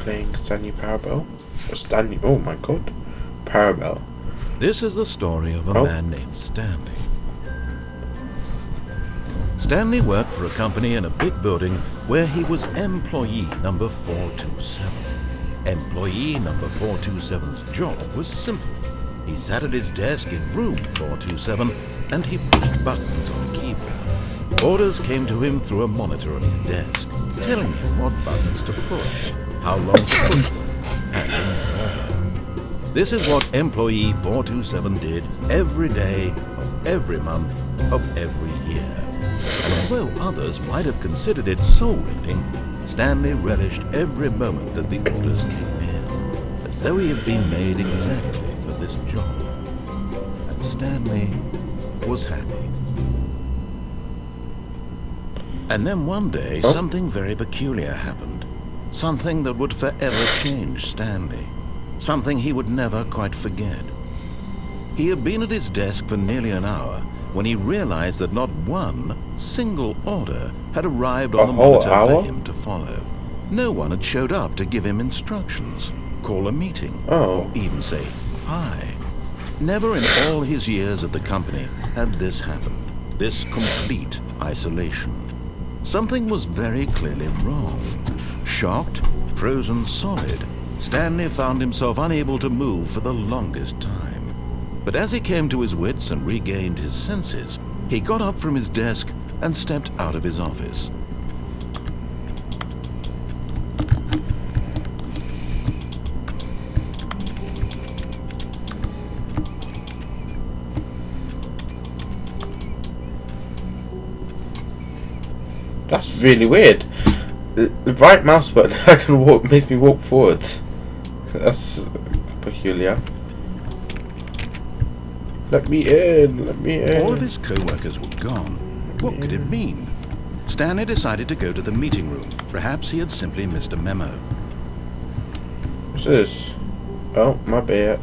playing Stanley Parable. Stanley, oh my god. Parable. This is the story of a man named Stanley. Stanley worked for a company in a big building where he was employee number 427. Employee number 427's job was simple. He sat at his desk in room 427 and he pushed buttons on a keypad. Orders came to him through a monitor on his desk, telling him what buttons to push, how long to push them, and in order. This is what employee 427 did every day of every month of every year. And although others might have considered it soul-rending, Stanley relished every moment that the orders came in, as though he had been made exactly for this job. And Stanley was happy. And then one day, something very peculiar happened. Something that would forever change Stanley. Something he would never quite forget. He had been at his desk for nearly an hour when he realized that not one single order had arrived on the monitor for him to follow. No one had showed up to give him instructions, call a meeting, or even say hi. Never in all his years at the company had this happened, this complete isolation. Something was very clearly wrong. Shocked, frozen solid, Stanley found himself unable to move for the longest time. But as he came to his wits and regained his senses, he got up from his desk and stepped out of his office. That's really weird. The right mouse button I can walk makes me walk forward. That's peculiar. Let me in, let me in. All of his co-workers were gone. What could it mean? Stanley decided to go to the meeting room. Perhaps he had simply missed a memo. What's this? Oh, my bad.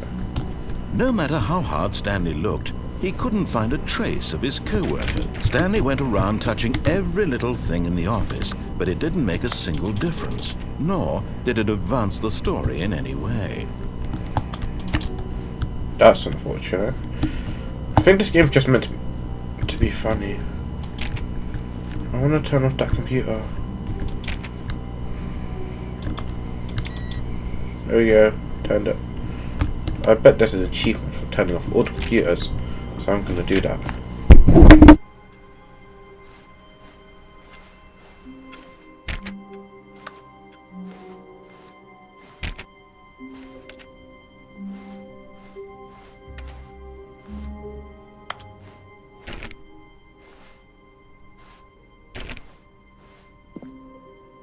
No matter how hard Stanley looked, he couldn't find a trace of his co-worker. Stanley went around touching every little thing in the office, but it didn't make a single difference, nor did it advance the story in any way. That's unfortunate. I think this game's just meant to be funny. I want to turn off that computer. There we go. Turned it. I bet there's an achievement for turning off all the computers. So I'm going to do that.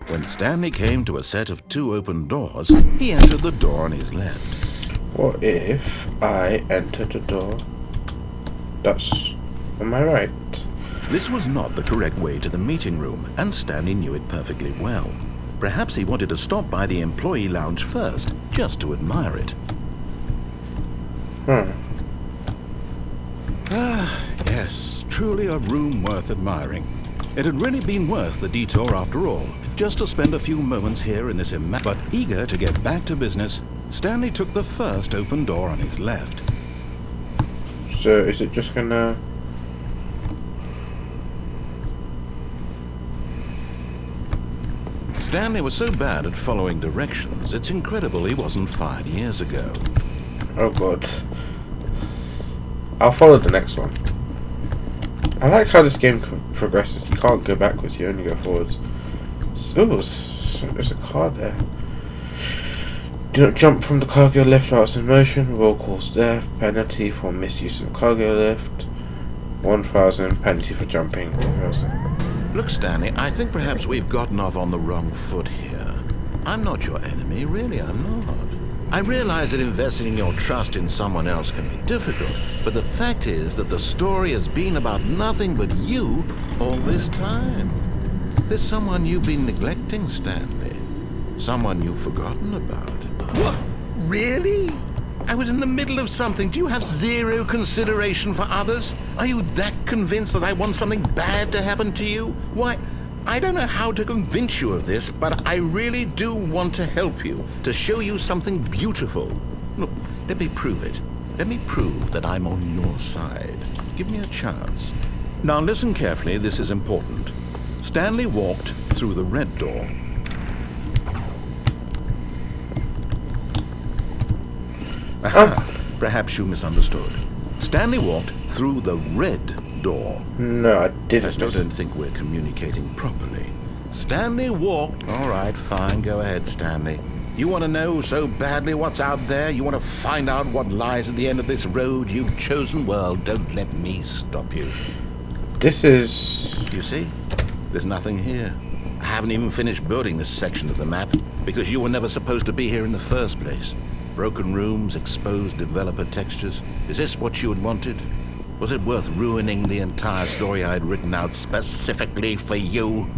When Stanley came to a set of 2 open doors, he entered the door on his left. What if I enter the door? Am I right? This was not the correct way to the meeting room, and Stanley knew it perfectly well. Perhaps he wanted to stop by the employee lounge first, just to admire it. Yes, truly a room worth admiring. It had really been worth the detour after all, just to spend a few moments here in this but eager to get back to business, Stanley took the first open door on his left. So is it just gonna... Stanley was so bad at following directions, it's incredible he wasn't fired years ago. Oh god. I'll follow the next one. I like how this game progresses. You can't go backwards, you only go forwards. Ooh, there's a card there. Do not jump from the cargo lift while it's in motion. Will cause death. Penalty for misuse of cargo lift. 1,000. Penalty for jumping. 2,000. Look, Stanley, I think perhaps we've gotten off on the wrong foot here. I'm not your enemy, really, I'm not. I realize that investing your trust in someone else can be difficult, but the fact is that the story has been about nothing but you all this time. There's someone you've been neglecting, Stanley. Someone you've forgotten about. What? Really? I was in the middle of something. Do you have zero consideration for others? Are you that convinced that I want something bad to happen to you? Why, I don't know how to convince you of this, but I really do want to help you, to show you something beautiful. Look, let me prove it. Let me prove that I'm on your side. Give me a chance. Now listen carefully, this is important. Stanley walked through the red door. Aha, perhaps you misunderstood. Stanley walked through the red door. No, I didn't. I still don't think we're communicating properly. Stanley walked... All right, fine, go ahead, Stanley. You want to know so badly what's out there? You want to find out what lies at the end of this road you've chosen? Well, don't let me stop you. This is... You see? There's nothing here. I haven't even finished building this section of the map because you were never supposed to be here in the first place. Broken rooms, exposed developer textures. Is this what you had wanted? Was it worth ruining the entire story I had written out specifically for you?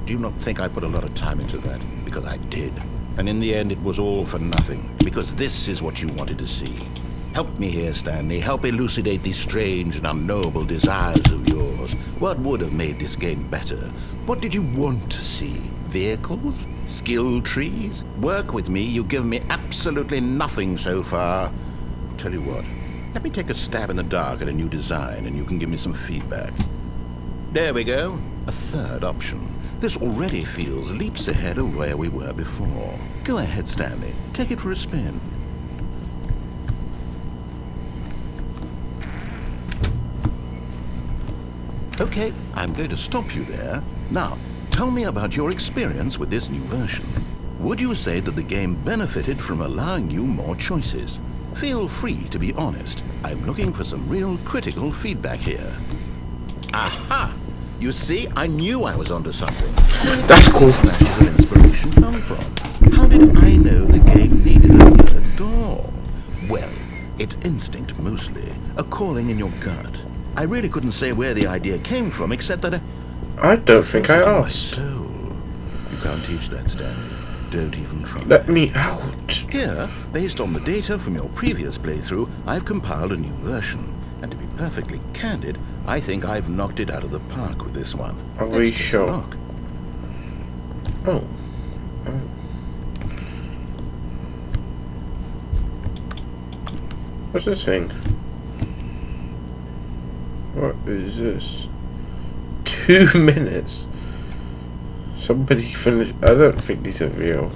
Do you not think I put a lot of time into that? Because I did. And in the end, it was all for nothing. Because this is what you wanted to see. Help me here, Stanley. Help elucidate these strange and unknowable desires of yours. What would have made this game better? What did you want to see? Vehicles? Skill trees? Work with me. You've given me absolutely nothing so far. Tell you what. Let me take a stab in the dark at a new design, and you can give me some feedback. There we go. A third option. This already feels leaps ahead of where we were before. Go ahead, Stanley. Take it for a spin. Okay, I'm going to stop you there. Now, tell me about your experience with this new version. Would you say that the game benefited from allowing you more choices? Feel free to be honest. I'm looking for some real critical feedback here. Aha! You see, I knew I was onto something. That's cool. Where did flashes of inspiration come from? How did I know the game needed a third door? Well, it's instinct mostly, a calling in your gut. I really couldn't say where the idea came from, except that I don't think I asked. Soul. You can't teach that, Stanley. Don't even try. Let me out. Here, based on the data from your previous playthrough, I've compiled a new version. And to be perfectly candid, I think I've knocked it out of the park with this one. Are we Let's take a sure? look. Oh. What's this thing? What is this? 2 minutes. Somebody finished. I don't think these are real.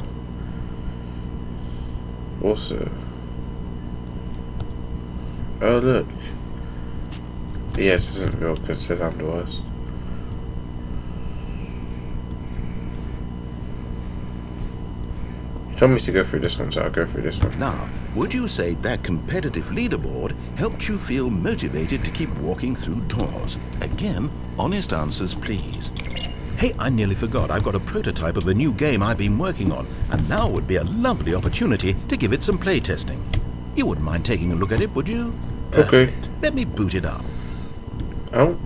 Also. Oh look. Yes, this isn't real because it says underwater. You told me to go through this one, so I'll go through this one. Now, would you say that competitive leaderboard helped you feel motivated to keep walking through doors? Again, honest answers, please. Hey, I nearly forgot. I've got a prototype of a new game I've been working on, and now would be a lovely opportunity to give it some play testing. You wouldn't mind taking a look at it, would you? Okay. Perfect. Let me boot it up. Oh,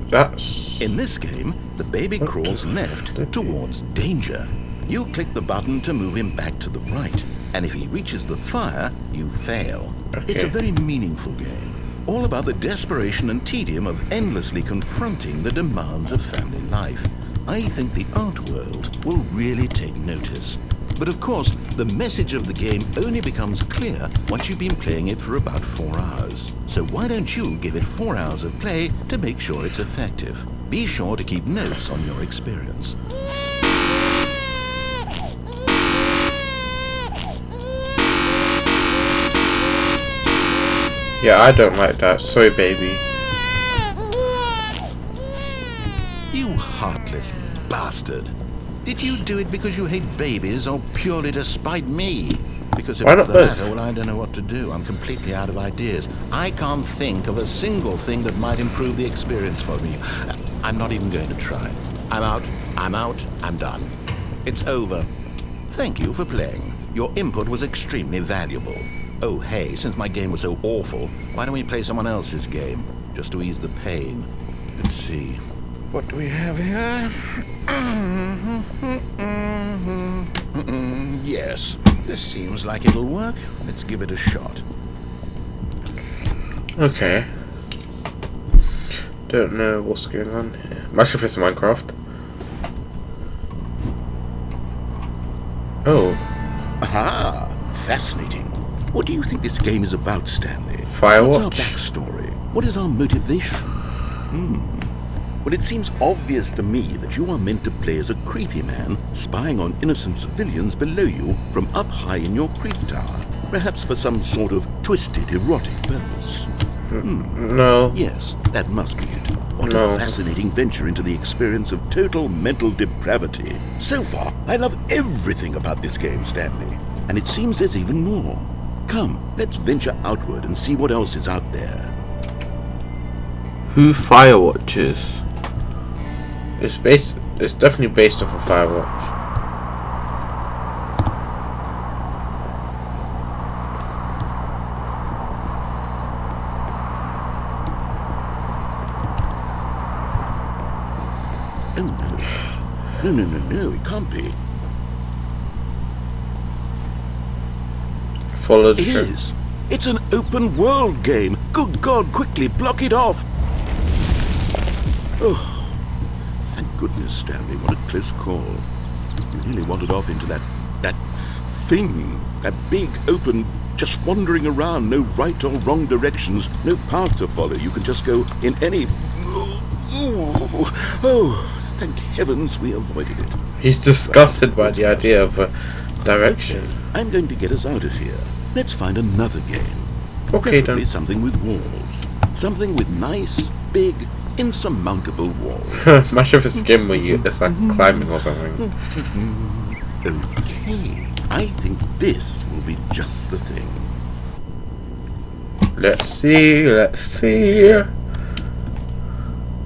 that's... In this game, the baby crawls left towards danger. You click the button to move him back to the right, and if he reaches the fire, you fail. Okay. It's a very meaningful game, all about the desperation and tedium of endlessly confronting the demands of family life. I think the art world will really take notice. But of course, the message of the game only becomes clear once you've been playing it for about 4 hours. So why don't you give it 4 hours of play to make sure it's effective? Be sure to keep notes on your experience. Yeah, I don't like that. Sorry, baby. You heartless bastard. Did you do it because you hate babies or purely to spite me? Because if Why it's not the both? latter, well, I don't know what to do. I'm completely out of ideas. I can't think of a single thing that might improve the experience for me. I'm not even going to try. I'm out. I'm done. It's over. Thank you for playing. Your input was extremely valuable. Oh, hey, since my game was so awful, why don't we play someone else's game? Just to ease the pain. Let's see. What do we have here? Yes, this seems like it'll work. Let's give it a shot. Okay. Don't know what's going on here. Much of it's Minecraft. Oh, Aha! Fascinating. What do you think this game is about, Stanley? Firewatch. What's our backstory? What is our motivation? Well, it seems obvious to me that you are meant to play as a creepy man spying on innocent civilians below you from up high in your creep tower, perhaps for some sort of twisted, erotic purpose. No. Yes, that must be it. What No. a fascinating venture into the experience of total mental depravity. So far, I love everything about this game, Stanley. And it seems there's even more. Come, let's venture outward and see what else is out there. Who Firewatches? It's definitely based off of Firewatch. Oh, no. No, it can't be. Follow the It trip. is. It's an open world game. Good God, quickly block it off. Oh, thank goodness, Stanley. What a close call. You really wandered off into that thing. That big, open, just wandering around. No right or wrong directions. No path to follow. You can just go in any... Oh, thank heavens we avoided it. He's disgusted by the idea of direction. Okay, I'm going to get us out of here. Let's find another game. Okay, Preferably then. something with walls. Something with nice, big, insurmountable walls. Much of a game where it's like climbing or something. Okay, I think this will be just the thing. Let's see.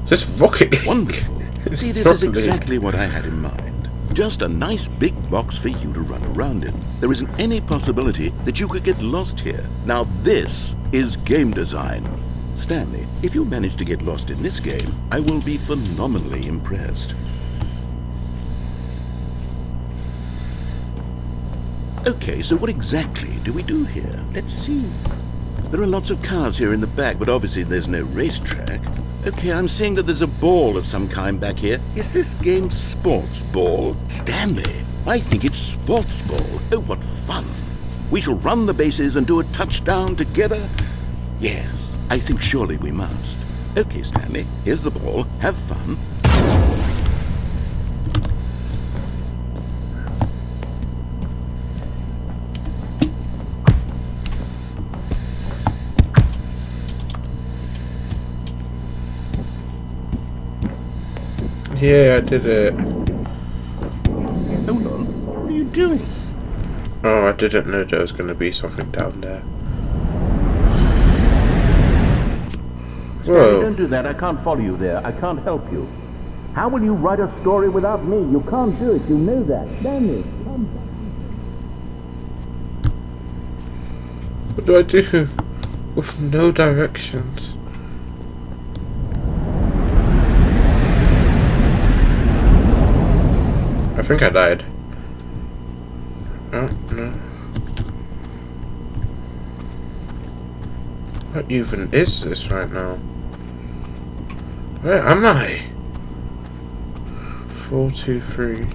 Just Rocket League. Wonderful. It's See, this Rocket is League. exactly what I had in mind. Just a nice big box for you to run around in. There isn't any possibility that you could get lost here. Now this is game design. Stanley, if you manage to get lost in this game, I will be phenomenally impressed. Okay, so what exactly do we do here? Let's see. There are lots of cars here in the back, but obviously there's no racetrack. Okay, I'm seeing that there's a ball of some kind back here. Is this game sports ball? Stanley, I think it's sports ball. Oh, what fun. We shall run the bases and do a touchdown together? Yes, I think surely we must. Okay, Stanley, here's the ball. Have fun. Yeah, I did it. Hold on. What are you doing? Oh, I didn't know there was going to be something down there. Stanley, Whoa. don't do that. I can't follow you there. I can't help you. How will you write a story without me? You can't do it. You know that. Stanley, come back. What do I do with no directions? I think I died. Oh, no. What even is this right now? Where am I? 4, 2, 3.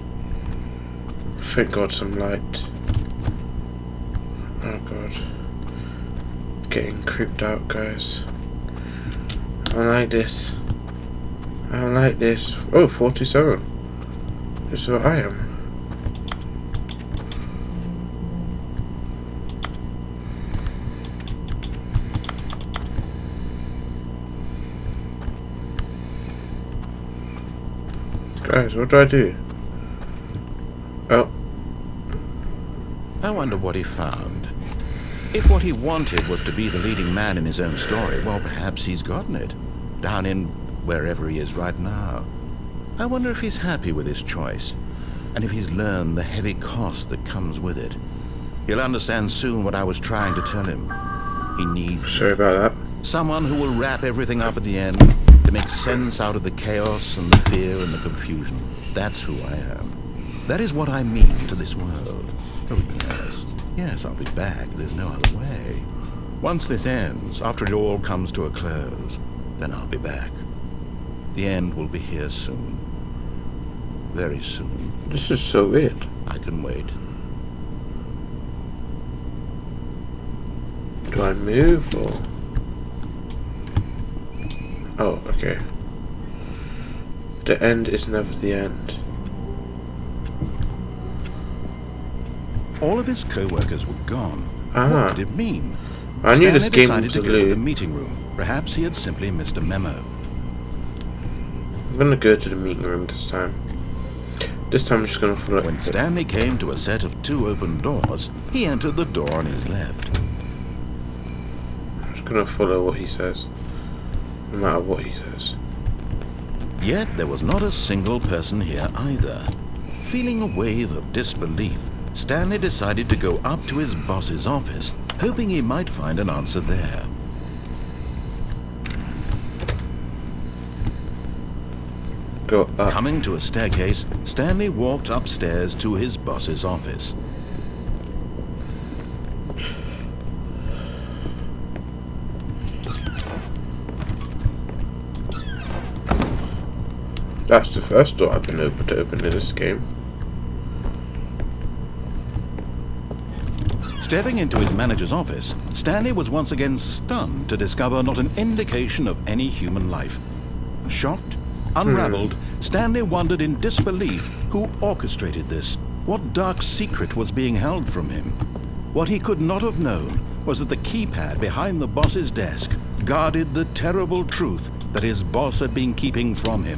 Thank God, some light. Oh God. Getting creeped out, guys. I don't like this. I don't like this. Oh, 47. This is what I am. Guys, what do I do? Oh. I wonder what he found. If what he wanted was to be the leading man in his own story, well, perhaps he's gotten it. Down in wherever he is right now. I wonder if he's happy with his choice, and if he's learned the heavy cost that comes with it. He'll understand soon what I was trying to tell him. He needs Sorry about that. someone who will wrap everything up at the end to make sense out of the chaos and the fear and the confusion. That's who I am. That is what I mean to this world. Oh, yes. Yes, I'll be back. There's no other way. Once this ends, after it all comes to a close, then I'll be back. The end will be here soon. Very soon. This is so weird. I can wait. Do I move or? Oh, okay. The end is never the end. All of his co-workers were gone. What could it mean? I knew this Stanley game decided was to a go to the loop. meeting room. Perhaps he had simply missed a memo. I'm gonna go to the meeting room this time. This time I'm just gonna follow it. When Stanley came to a set of 2 open doors, he entered the door on his left. I'm just gonna follow what he says. No matter what he says. Yet there was not a single person here either. Feeling a wave of disbelief, Stanley decided to go up to his boss's office, hoping he might find an answer there. Go up. Coming to a staircase, Stanley walked upstairs to his boss's office. That's the first door I've been able to open in this game. Stepping into his manager's office, Stanley was once again stunned to discover not an indication of any human life. Shocked, unraveled, Stanley wondered in disbelief who orchestrated this, what dark secret was being held from him. What he could not have known was that the keypad behind the boss's desk guarded the terrible truth that his boss had been keeping from him.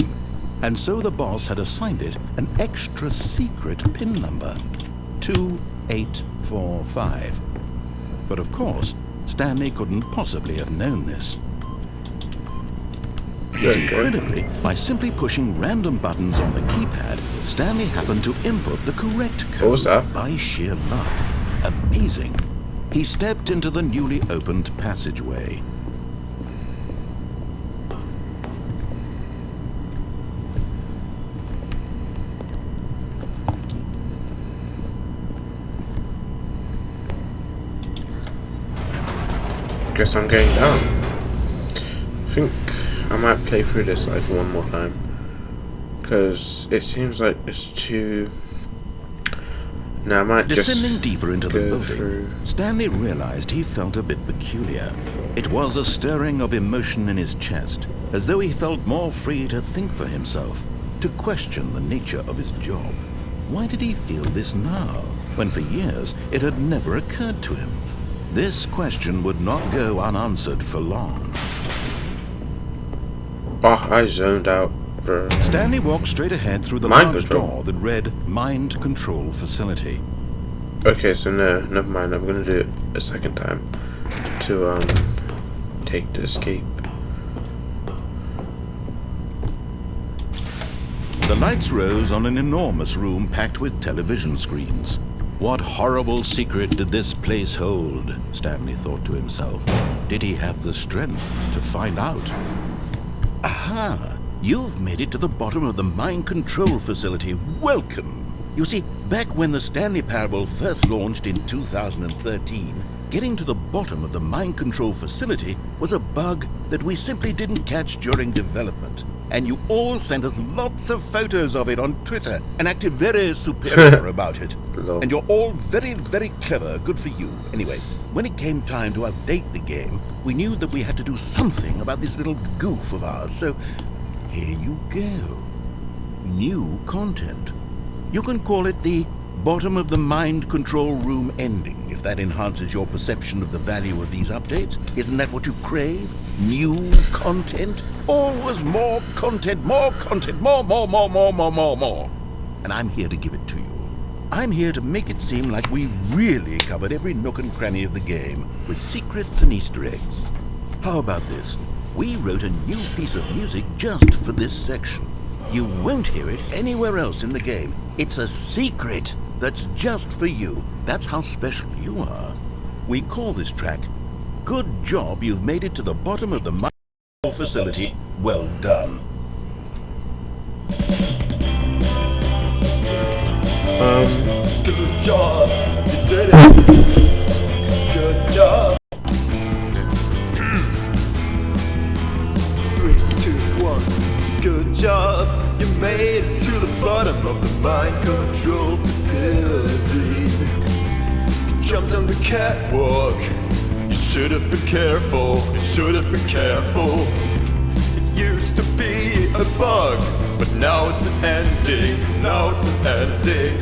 And so the boss had assigned it an extra secret PIN number, 2845. But of course, Stanley couldn't possibly have known this. Yet incredibly, by simply pushing random buttons on the keypad, Stanley happened to input the correct code. What was that? By sheer luck. Amazing. He stepped into the newly opened passageway. Guess I'm going down. I think I might play through this like one more time, because it seems like it's too. Now I might Descending just deeper into the go building, through. Stanley realized he felt a bit peculiar. It was a stirring of emotion in his chest, as though he felt more free to think for himself, to question the nature of his job. Why did he feel this now, when for years it had never occurred to him? This question would not go unanswered for long. Oh, I zoned out, bro. Stanley walked straight ahead through the Mind large control. door that read Mind Control Facility. Okay, so no, never mind. I'm gonna do it a second time to take the escape. The lights rose on an enormous room packed with television screens. What horrible secret did this place hold? Stanley thought to himself. Did he have the strength to find out? Aha! You've made it to the bottom of the mind control facility. Welcome! You see, back when the Stanley Parable first launched in 2013, getting to the bottom of the mind control facility was a bug that we simply didn't catch during development. And you all sent us lots of photos of it on Twitter and acted very superior about it. Lol. And you're all very, very clever. Good for you. Anyway, when it came time to update the game, we knew that we had to do something about this little goof of ours. So, here you go. New content. You can call it the bottom of the mind control room ending, if that enhances your perception of the value of these updates. Isn't that what you crave? New content? Always more content, more, more. And I'm here to give it to you. I'm here to make it seem like we really covered every nook and cranny of the game, with secrets and Easter eggs. How about this? We wrote a new piece of music just for this section. You won't hear it anywhere else in the game. It's a secret that's just for you. That's how special you are. We call this track, Good Job You've Made It to the Bottom of the Mind Facility. Well done. Good job, you did it. Good job. 3, 2, 1. Good job, you made it to the bottom of the mind control facility. You jumped on the catwalk You should have been careful, you should have been careful. It used to be a bug, but now it's an ending, now it's an ending.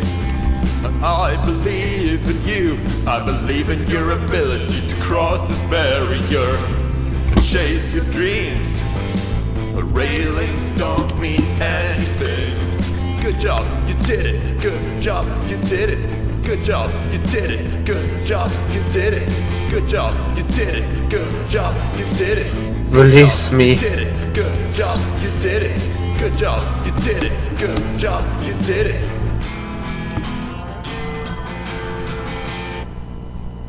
I believe in you, I believe in your ability to cross this barrier and chase your dreams. But railings don't mean anything. Good job, you did it. Good job, you did it. Good job, you did it. Good job, you did it. Good job, you did it. Good job, you did it. Release me. You did it. Good job, you did it. Good job, you did it. Good job, you did it.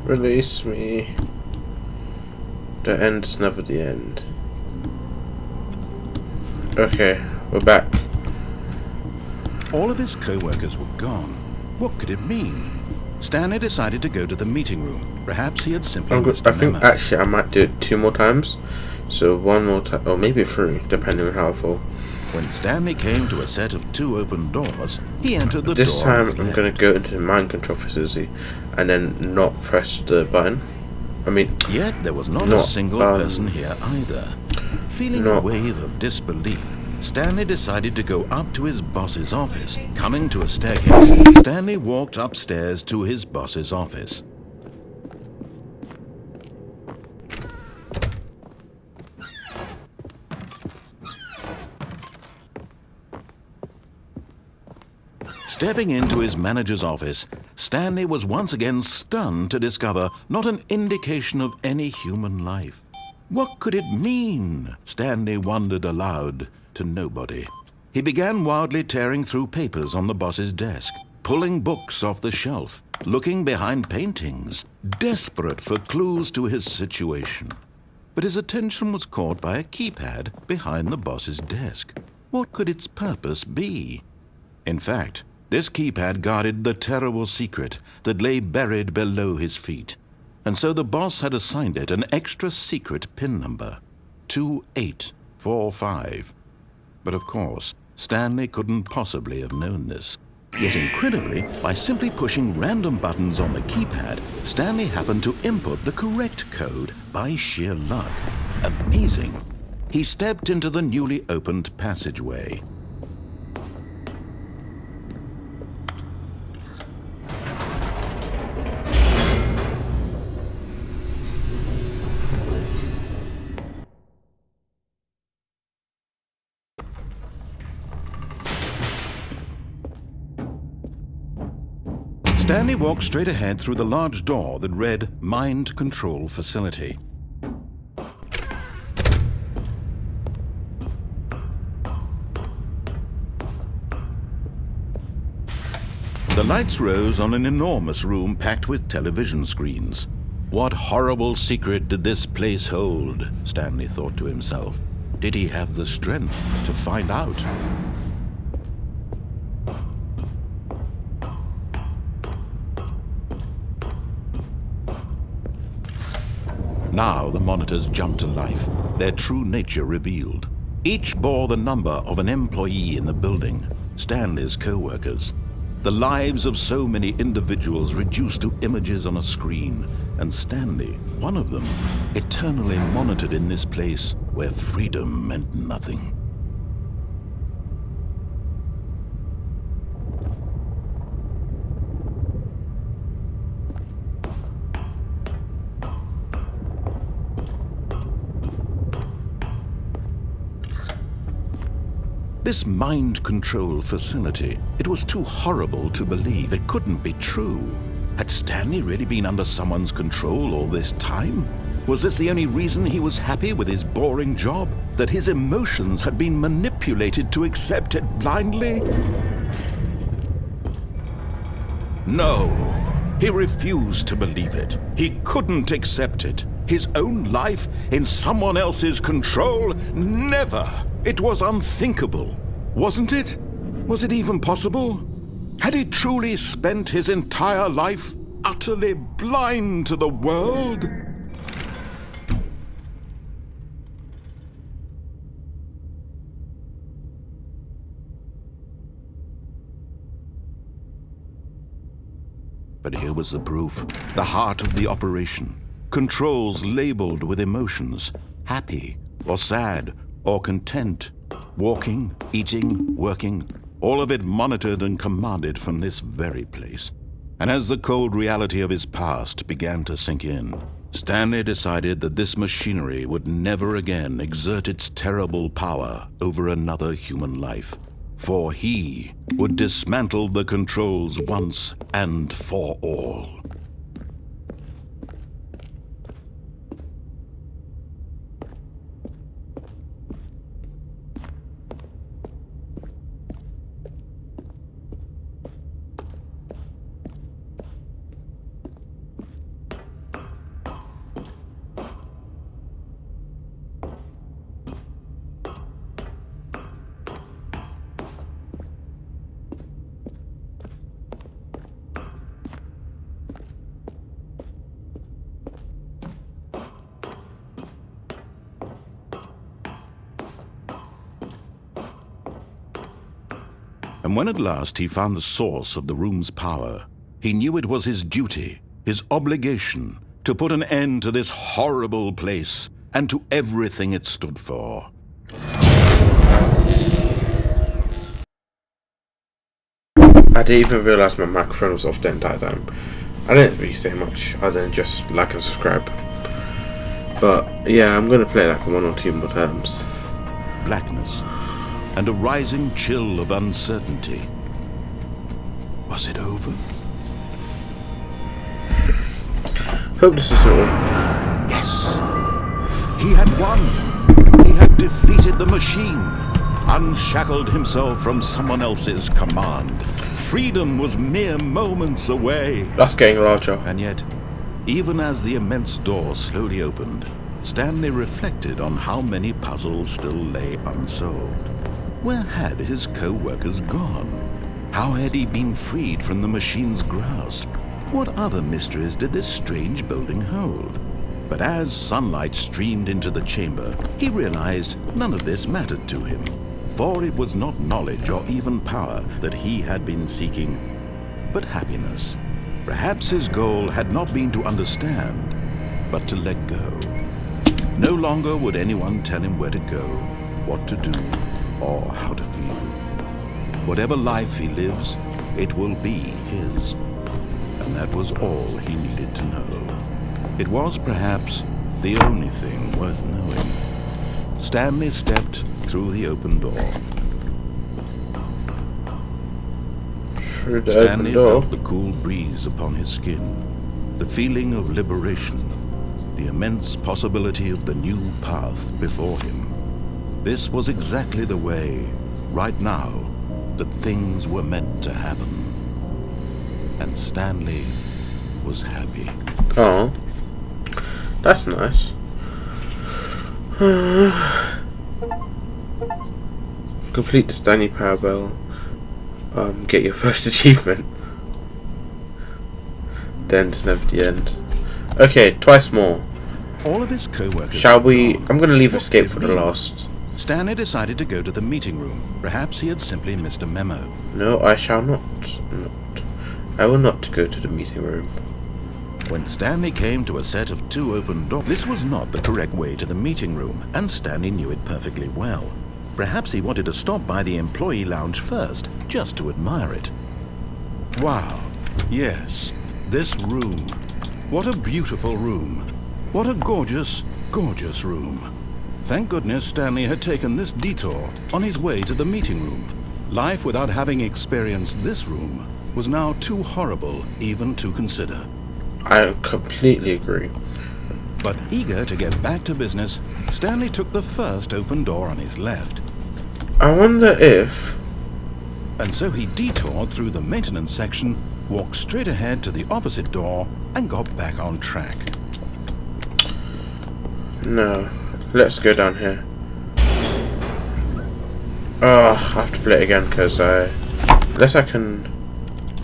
Release me. The end's never the end. Okay, we're back. All of his co-workers were gone. What could it mean? Stanley decided to go to the meeting room. Perhaps he had simply missed a I think memo. actually I might do it 2 more times. So 1 more time, or maybe 3, depending on how I fall. When Stanley came to a set of 2 open doors, he entered the This door. time on his I'm left. going to go into the mind control facility and then not press the button. I mean, Yet there was not a single person here either. Feeling a wave of disbelief, Stanley decided to go up to his boss's office. Coming to a staircase, Stanley walked upstairs to his boss's office. Stepping into his manager's office, Stanley was once again stunned to discover not an indication of any human life. What could it mean? Stanley wondered aloud to nobody. He began wildly tearing through papers on the boss's desk, pulling books off the shelf, looking behind paintings, desperate for clues to his situation. But his attention was caught by a keypad behind the boss's desk. What could its purpose be? In fact, this keypad guarded the terrible secret that lay buried below his feet. And so the boss had assigned it an extra secret PIN number, 2845. But of course, Stanley couldn't possibly have known this. Yet incredibly, by simply pushing random buttons on the keypad, Stanley happened to input the correct code by sheer luck. Amazing. He stepped into the newly opened passageway. Stanley walked straight ahead through the large door that read Mind Control Facility. The lights rose on an enormous room packed with television screens. What horrible secret did this place hold? Stanley thought to himself. Did he have the strength to find out? Now the monitors jumped to life, their true nature revealed. Each bore the number of an employee in the building, Stanley's co-workers. The lives of so many individuals reduced to images on a screen, and Stanley, one of them, eternally monitored in this place where freedom meant nothing. This mind control facility, it was too horrible to believe. It couldn't be true. Had Stanley really been under someone's control all this time? Was this the only reason he was happy with his boring job? That his emotions had been manipulated to accept it blindly? No, he refused to believe it. He couldn't accept it. His own life in someone else's control? Never! It was unthinkable, wasn't it? Was it even possible? Had he truly spent his entire life utterly blind to the world? But here was the proof, the heart of the operation. controls labeled with emotions, happy or sad or content, walking, eating, working, all of it monitored and commanded from this very place. And as the cold reality of his past began to sink in, Stanley decided that this machinery would never again exert its terrible power over another human life, for he would dismantle the controls once and for all. And when at last he found the source of the room's power, he knew it was his duty, his obligation, to put an end to this horrible place and to everything it stood for. I didn't even realise my microphone was off the entire time. I didn't really say much other than just like and subscribe. But yeah, I'm going to play like 1 or 2 more times. Blackness and a rising chill of uncertainty. Was it over? Hope this is all. Yes! He had won! He had defeated the machine, unshackled himself from someone else's command. Freedom was mere moments away. That's getting larger. And yet, even as the immense door slowly opened, Stanley reflected on how many puzzles still lay unsolved. Where had his co-workers gone? How had he been freed from the machine's grasp? What other mysteries did this strange building hold? But as sunlight streamed into the chamber, he realized none of this mattered to him, for it was not knowledge or even power that he had been seeking, but happiness. Perhaps his goal had not been to understand, but to let go. No longer would anyone tell him where to go, what to do, or how to feel. Whatever life he lives, it will be his. And that was all he needed to know. It was perhaps the only thing worth knowing. Stanley stepped through the open door. Stanley felt the cool breeze upon his skin, the feeling of liberation, the immense possibility of the new path before him. This was exactly the way, right now, that things were meant to happen. And Stanley was happy. Oh, that's nice. Complete the Stanley Parable. Get your first achievement. The end is never the end. Okay, twice more. All of his co-workers. Shall we? I'm going to leave escape for the last. Stanley decided to go to the meeting room. Perhaps he had simply missed a memo. No, I shall not. I will not go to the meeting room. When Stanley came to a set of 2 open doors, this was not the correct way to the meeting room, and Stanley knew it perfectly well. Perhaps he wanted to stop by the employee lounge first, just to admire it. Wow, yes, this room. What a beautiful room. What a gorgeous, gorgeous room. Thank goodness Stanley had taken this detour on his way to the meeting room. Life without having experienced this room was now too horrible even to consider. I completely agree. But eager to get back to business, Stanley took the first open door on his left. I wonder if... And so he detoured through the maintenance section, walked straight ahead to the opposite door, and got back on track. No. Let's go down here. Oh, I have to play it again because unless I can...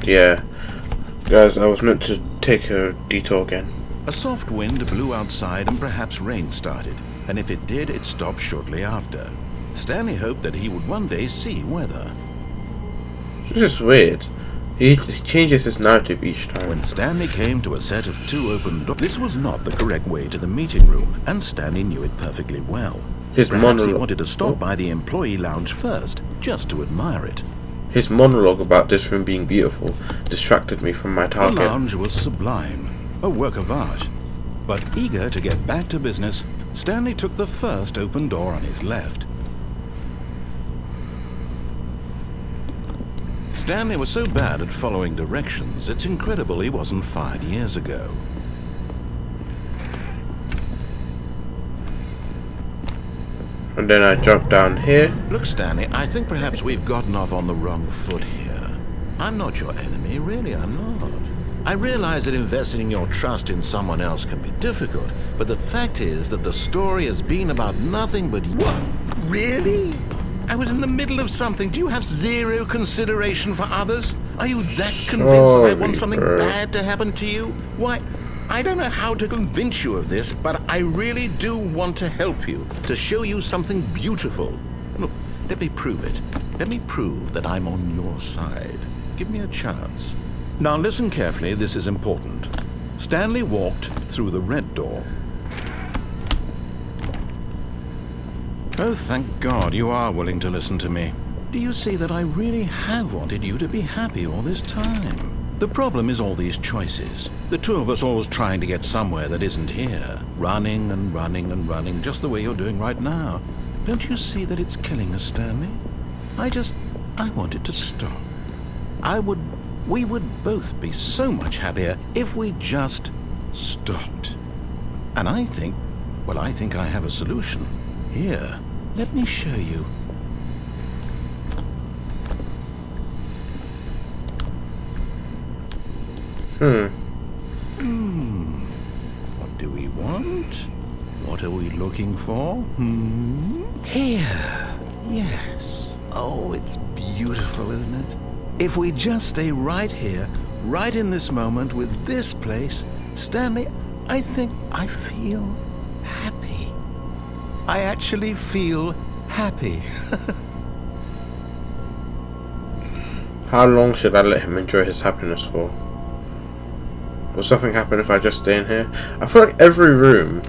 Yeah. Guys, I was meant to take a detour again. A soft wind blew outside and perhaps rain started, and if it did, it stopped shortly after. Stanley hoped that he would one day see weather. This is weird. He changes his narrative each time. When Stanley came to a set of 2 open doors, this was not the correct way to the meeting room, and Stanley knew it perfectly well. His Perhaps he monologue. wanted to stop by the employee lounge first, just to admire it. His monologue about this room being beautiful distracted me from my The target. lounge was sublime, a work of art. But eager to get back to business, Stanley took the first open door on his left. Stanley was so bad at following directions, it's incredible he wasn't fired years ago. And then I jumped down here. Look, Stanley, I think perhaps we've gotten off on the wrong foot here. I'm not your enemy, really, I'm not. I realize that investing your trust in someone else can be difficult, but the fact is that the story has been about nothing but... What? Really? I was in the middle of something. Do you have zero consideration for others? Are you that convinced that I want something bad to happen to you? Why, I don't know how to convince you of this, but I really do want to help you, to show you something beautiful. Look, let me prove it. Let me prove that I'm on your side. Give me a chance. Now listen carefully, this is important. Stanley walked through the red door. Oh, thank God you are willing to listen to me. Do you see that I really have wanted you to be happy all this time? The problem is all these choices. The two of us always trying to get somewhere that isn't here. Running and running and running, just the way you're doing right now. Don't you see that it's killing us, Stanley? I want it to stop. We would both be so much happier if we just stopped. And I think I have a solution. Here, let me show you. What do we want? What are we looking for? Here. Yes. Oh, it's beautiful, isn't it? If we just stay right here, right in this moment with this place, Stanley, I think I feel happy. I actually feel happy. How long should I let him enjoy his happiness for? Will something happen if I just stay in here? I feel like every room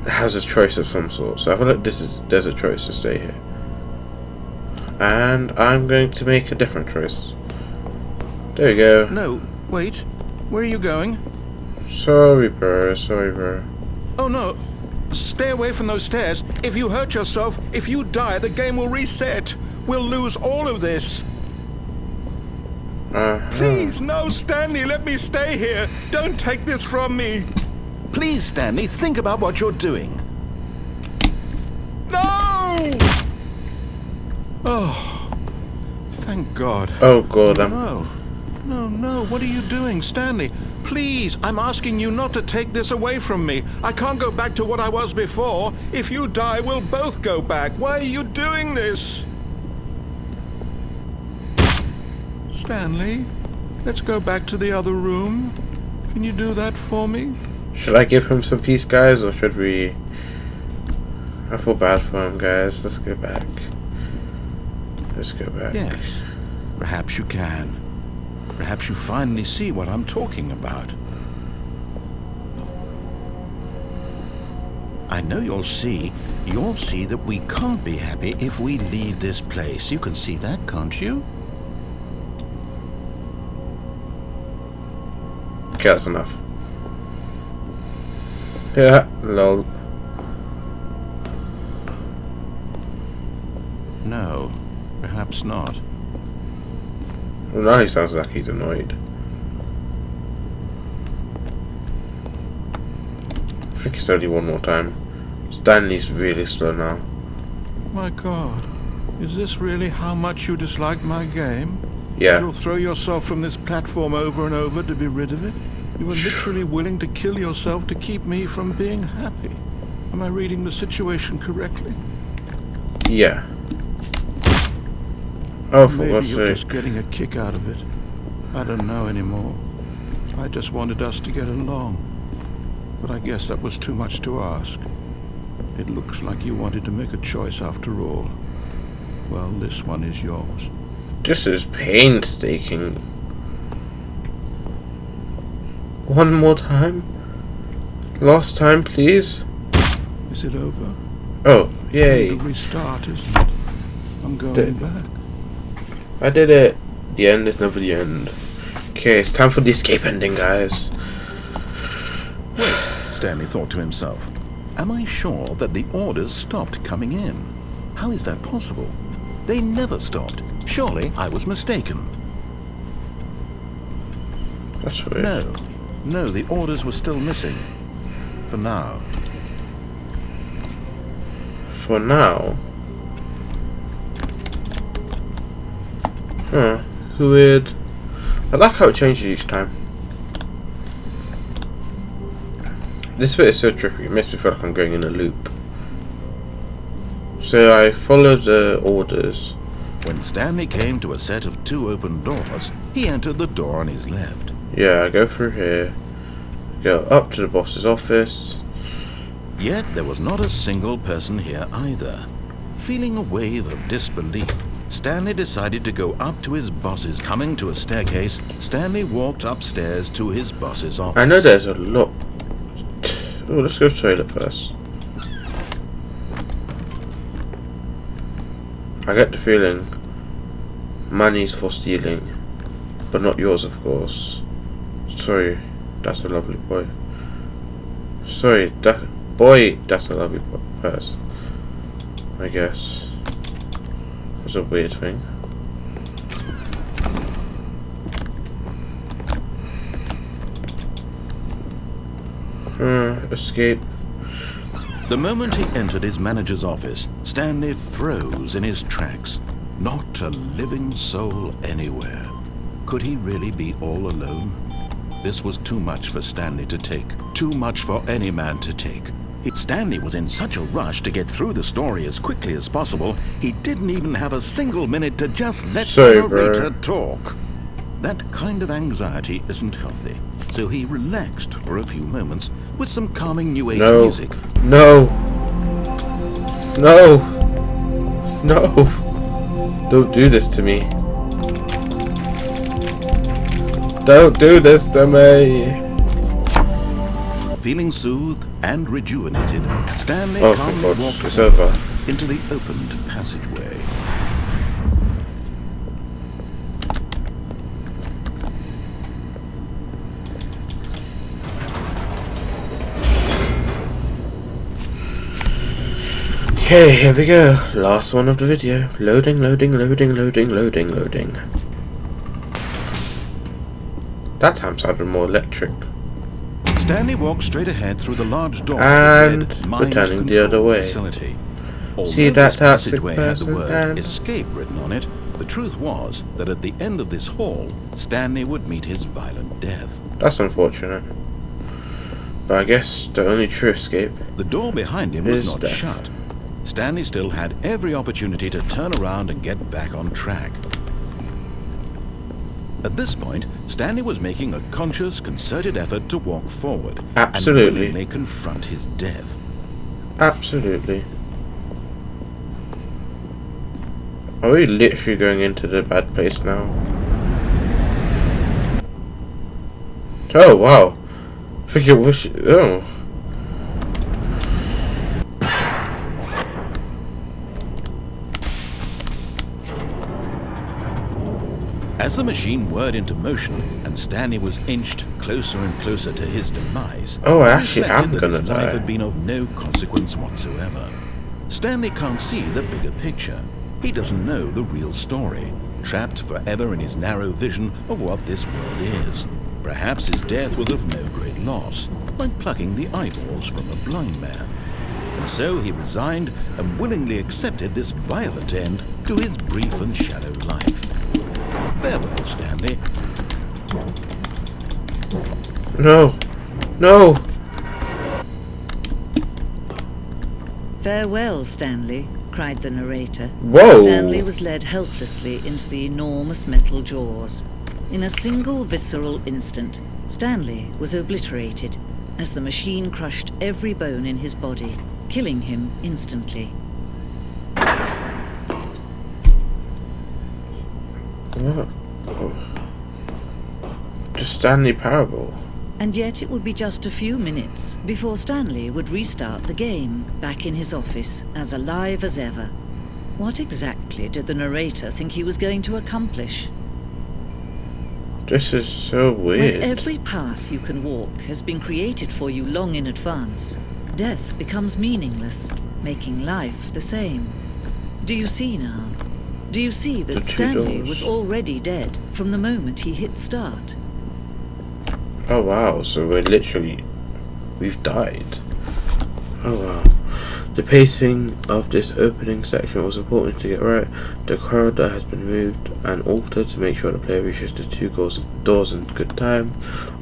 has a choice of some sort, so I feel like there's a choice to stay here. And I'm going to make a different choice. There you go. No, wait. Where are you going? Sorry, bro. Oh, no. Stay away from those stairs. If you hurt yourself, if you die, the game will reset. We'll lose all of this. Please, no, Stanley, let me stay here. Don't take this from me. Please, Stanley, think about what you're doing. No! Oh, thank God. Oh, God. No, what are you doing, Stanley? Please, I'm asking you not to take this away from me. I can't go back to what I was before. If you die, we'll both go back. Why are you doing this? Stanley, let's go back to the other room. Can you do that for me? Should I give him some peace, guys, or should we... I feel bad for him, guys. Let's go back. Yes, perhaps you can. Perhaps you finally see what I'm talking about. I know you'll see that we can't be happy if we leave this place. You can see that, can't you? Okay, that's enough. Yeah, lol. No, perhaps not. Well, now he sounds like he's annoyed. I think it's only one more time. Stanley's really slow now. My God, is this really how much you dislike my game? Yeah. You'll throw yourself from this platform over and over to be rid of it? You were literally willing to kill yourself to keep me from being happy. Am I reading the situation correctly? Yeah. Oh, for Maybe God's you're sake. just getting a kick out of it. I don't know anymore. I just wanted us to get along. But I guess that was too much to ask. It looks like you wanted to make a choice after all. Well, this one is yours. This is painstaking. One more time? Last time, please? Is it over? Oh, yay. Time to restart, isn't it? I'm going back. I did it. The end is never the end. Okay, it's time for the escape ending, guys. Wait, Stanley thought to himself. Am I sure that the orders stopped coming in? How is that possible? They never stopped. Surely I was mistaken. That's weird. No, the orders were still missing. For now. For now? Huh. Weird. I like how it changes each time. This bit is so trippy, it makes me feel like I'm going in a loop. So I followed the orders. When Stanley came to a set of 2 open doors, he entered the door on his left. Yeah, I go through here, go up to the boss's office. Yet there was not a single person here either. Feeling a wave of disbelief, Stanley decided to go up to his boss's. Coming to a staircase, Stanley walked upstairs to his boss's office. I know there's a lot. Oh, let's go to the toilet first. I get the feeling money's for stealing, but not yours, of course. Sorry, that's a lovely boy. Sorry, that's a lovely person. I guess. That's a weird thing. Escape. The moment he entered his manager's office, Stanley froze in his tracks. Not a living soul anywhere. Could he really be all alone? This was too much for Stanley to take. Too much for any man to take. Stanley was in such a rush to get through the story as quickly as possible, he didn't even have a single minute to just let the narrator talk. That kind of anxiety isn't healthy, so he relaxed for a few moments with some calming new age music. No! Don't do this to me. Don't do this to me! Feeling soothed and rejuvenated, Stanley calmly walked into the opened passageway. Okay, here we go. Last one of the video. Loading. That time sounded more electric. Stanley walked straight ahead through the large door and mind returning the other way. Facility. See that passageway had the person word and escape written on it. The truth was that at the end of this hall, Stanley would meet his violent death. That's unfortunate. But I guess the only true escape. The door behind him was not death. shut. Stanley still had every opportunity to turn around and get back on track. At this point, Stanley was making a conscious, concerted effort to walk forward and willingly confront his death. Absolutely. Are we literally going into the bad place now? Oh wow! I think it was. Oh. As the machine whirred into motion and Stanley was inched closer and closer to his demise, Oh, I actually am that gonna his life die. had been of no consequence whatsoever. Stanley can't see the bigger picture. He doesn't know the real story, trapped forever in his narrow vision of what this world is. Perhaps his death was of no great loss, like plucking the eyeballs from a blind man. And so he resigned and willingly accepted this violent end to his brief and shallow life. Farewell, Stanley. No! No! Farewell, Stanley, cried the narrator. Whoa! Stanley was led helplessly into the enormous metal jaws. In a single visceral instant, Stanley was obliterated as the machine crushed every bone in his body, killing him instantly. What? Oh. The Stanley Parable. And yet it would be just a few minutes before Stanley would restart the game, back in his office, as alive as ever. What exactly did the narrator think he was going to accomplish? This is so weird. When every path you can walk has been created for you long in advance, death becomes meaningless, making life the same. Do you see now? Do you see that Stanley was already dead from the moment he hit start? Oh wow, so we've died. Oh wow. The pacing of this opening section was important to get right. The corridor has been moved and altered to make sure the player reaches the two doors in good time.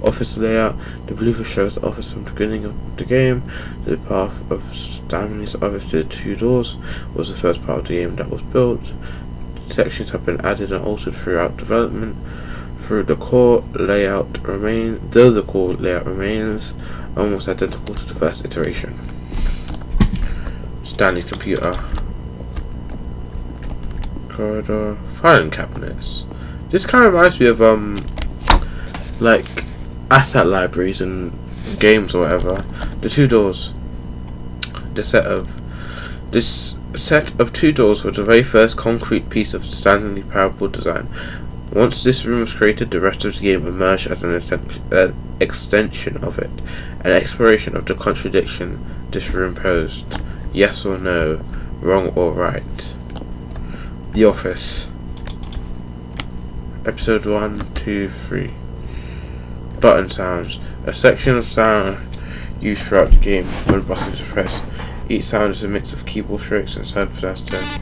Office layout. The blooper shows the office from the beginning of the game. The path of Stanley's office to the two doors was the first part of the game that was built. Sections have been added and altered throughout development. Though the core layout remains almost identical to the first iteration. Stanley's computer. Corridor. Filing cabinets. This kind of reminds me of like asset libraries and games or whatever. The two doors. This set of two doors was the very first concrete piece of Stanley Parable design. Once this room was created, the rest of the game emerged as an extension of it, an exploration of the contradiction this room posed. Yes or no, wrong or right. The Office. Episode 1, 2, 3. Button sounds. A section of sound used throughout the game when buttons are pressed. Each sound is a mix of keyboard strokes and surface tone.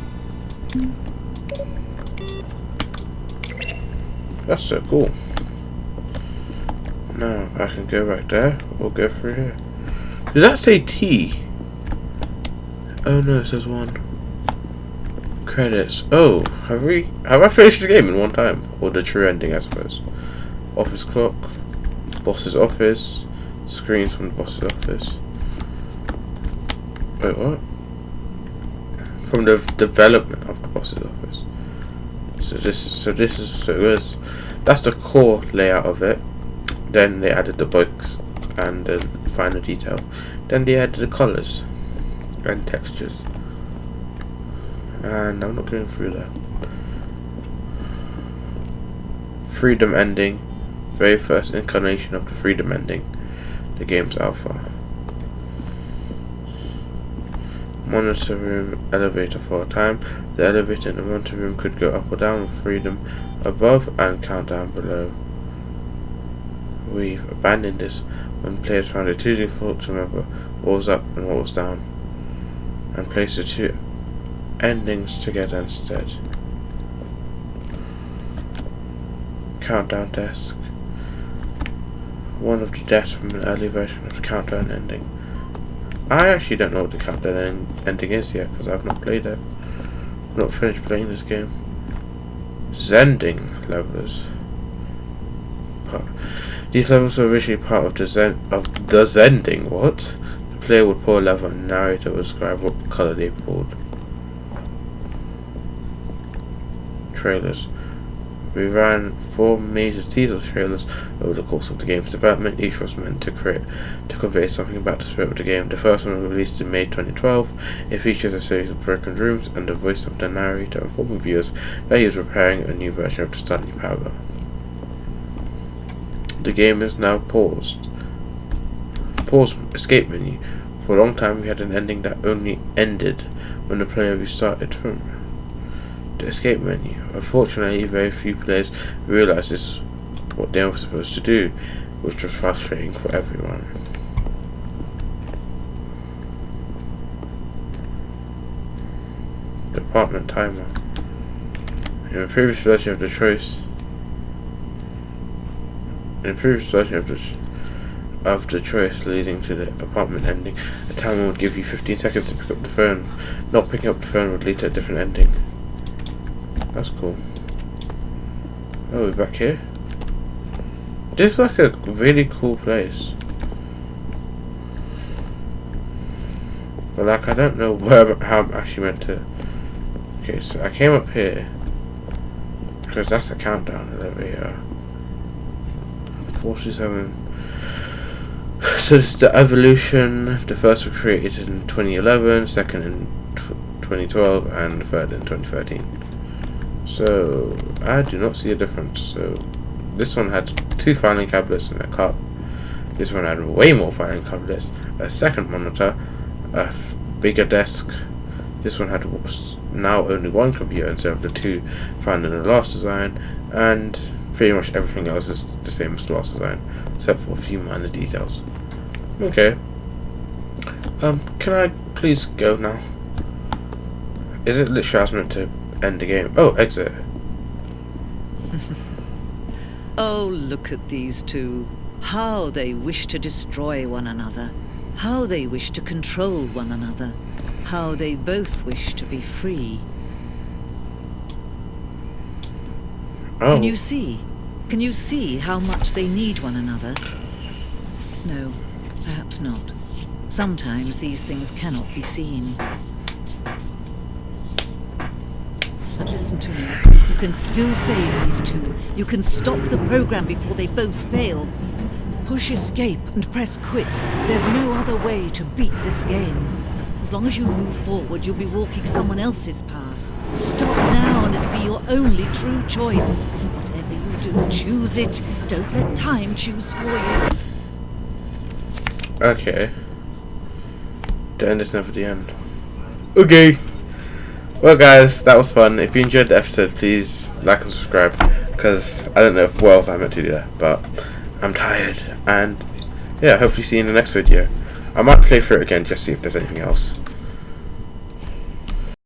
That's so cool. Now I can go back there or go through here. Did that say T? Oh no, it says 1. Credits. Oh, have I finished the game in one time? Or the true ending, I suppose. Office clock. Boss's office. Screens from the boss's office. Wait, what? From the development of the boss's office. That's the core layout of it. Then they added the books and the finer detail. Then they added the colours and textures. And I'm not going through that. Freedom ending. Very first incarnation of the freedom ending. The game's alpha. Monitor room, elevator for a time. The elevator in the monitor room could go up or down with freedom above and countdown below. We've abandoned this when players found it too difficult to remember what was up and what was down, and placed the two endings together instead. Countdown desk. One of the desks from an early version of the countdown ending. I actually don't know what the countdown ending is yet because I've not played it. I've not finished playing this game. Zending levels. These levels were originally part of the Zending. What? The player would pull a lever and the narrator would describe what colour they pulled. Trailers. We ran 4 major teaser trailers over the course of the game's development. Each was meant to convey something about the spirit of the game. The first one was released in May 2012. It features a series of broken rooms and the voice of the narrator informing viewers that he is preparing a new version of the Stanley Parable. The game is now paused. Pause escape menu. For a long time we had an ending that only ended when the player restarted from the escape menu. Unfortunately, very few players realised this is what they were supposed to do, which was frustrating for everyone. Department timer. In the previous version of the choice, leading to the apartment ending, a timer would give you 15 seconds to pick up the phone. Not picking up the phone would lead to a different ending. That's cool. Oh, we're back here. This is like a really cool place. But like, I don't know how I'm actually meant to. Okay, so I came up here because that's a countdown elevator. 47. So this is the evolution. The first was created in 2011, second in 2012, and the third in 2013. So I do not see a difference. So this one had 2 filing cabinets and a cup. This one had way more filing cabinets, a second monitor, a bigger desk. This one had now only 1 computer instead of the 2 found in the last design, and pretty much everything else is the same as the last design, except for a few minor details. Okay. Can I please go now? Is it literally I was meant to end the game? Oh, exit. Oh, look at these two. How they wish to destroy one another. How they wish to control one another. How they both wish to be free. Oh. Can you see? Can you see how much they need one another? No, perhaps not. Sometimes these things cannot be seen. But listen to me. You can still save these two. You can stop the program before they both fail. Push escape and press quit. There's no other way to beat this game. As long as you move forward, you'll be walking someone else's path. Stop now and it'll be your only true choice. Whatever you do, choose it. Don't let time choose for you. Okay. The end is never the end. Okay. Well guys, that was fun. If you enjoyed the episode, please like and subscribe, because I don't know if what else I meant to do that, but I'm tired, and yeah, hopefully see you in the next video. I might play through it again just to see if there's anything else.